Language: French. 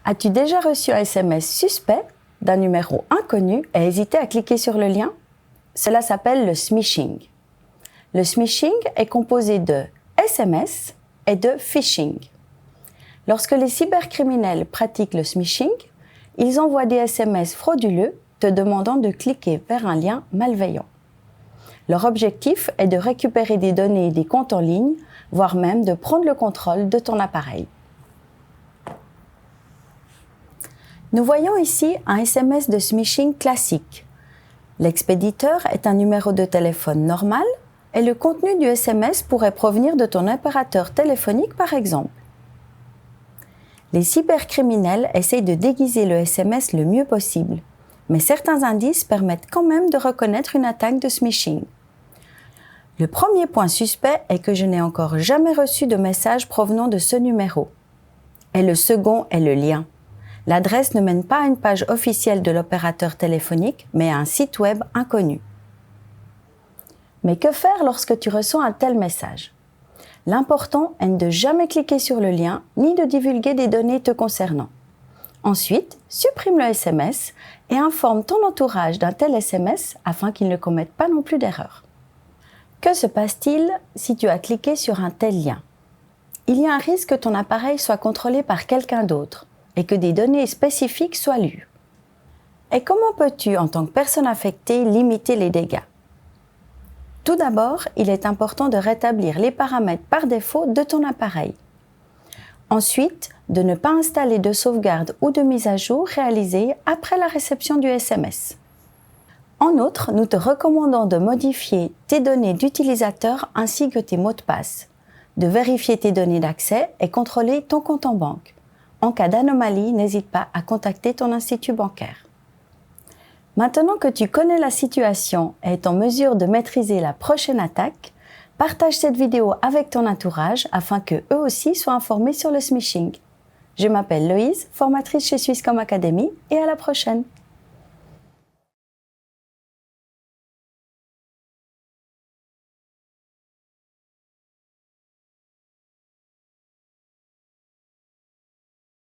As-tu déjà reçu un SMS suspect d'un numéro inconnu et hésité à cliquer sur le lien? Cela s'appelle le smishing. Le smishing est composé de SMS et de phishing. Lorsque les cybercriminels pratiquent le smishing, ils envoient des SMS frauduleux te demandant de cliquer vers un lien malveillant. Leur objectif est de récupérer des données et des comptes en ligne, voire même de prendre le contrôle de ton appareil. Nous voyons ici un SMS de smishing classique. L'expéditeur est un numéro de téléphone normal et le contenu du SMS pourrait provenir de ton opérateur téléphonique par exemple. Les cybercriminels essayent de déguiser le SMS le mieux possible, mais certains indices permettent quand même de reconnaître une attaque de smishing. Le premier point suspect est que je n'ai encore jamais reçu de message provenant de ce numéro. Et le second est le lien. L'adresse ne mène pas à une page officielle de l'opérateur téléphonique, mais à un site web inconnu. Mais que faire lorsque tu reçois un tel message? L'important est de ne jamais cliquer sur le lien, ni de divulguer des données te concernant. Ensuite, supprime le SMS et informe ton entourage d'un tel SMS afin qu'ils ne commettent pas non plus d'erreur. Que se passe-t-il si tu as cliqué sur un tel lien? Il y a un risque que ton appareil soit contrôlé par quelqu'un d'autre et que des données spécifiques soient lues. Et comment peux-tu, en tant que personne affectée, limiter les dégâts? Tout d'abord, il est important de rétablir les paramètres par défaut de ton appareil. Ensuite, de ne pas installer de sauvegarde ou de mise à jour réalisée après la réception du SMS. En outre, nous te recommandons de modifier tes données d'utilisateur ainsi que tes mots de passe, de vérifier tes données d'accès et contrôler ton compte en banque. En cas d'anomalie, n'hésite pas à contacter ton institut bancaire. Maintenant que tu connais la situation et es en mesure de maîtriser la prochaine attaque, partage cette vidéo avec ton entourage afin qu'eux aussi soient informés sur le smishing. Je m'appelle Loïse, formatrice chez Swisscom Academy et à la prochaine.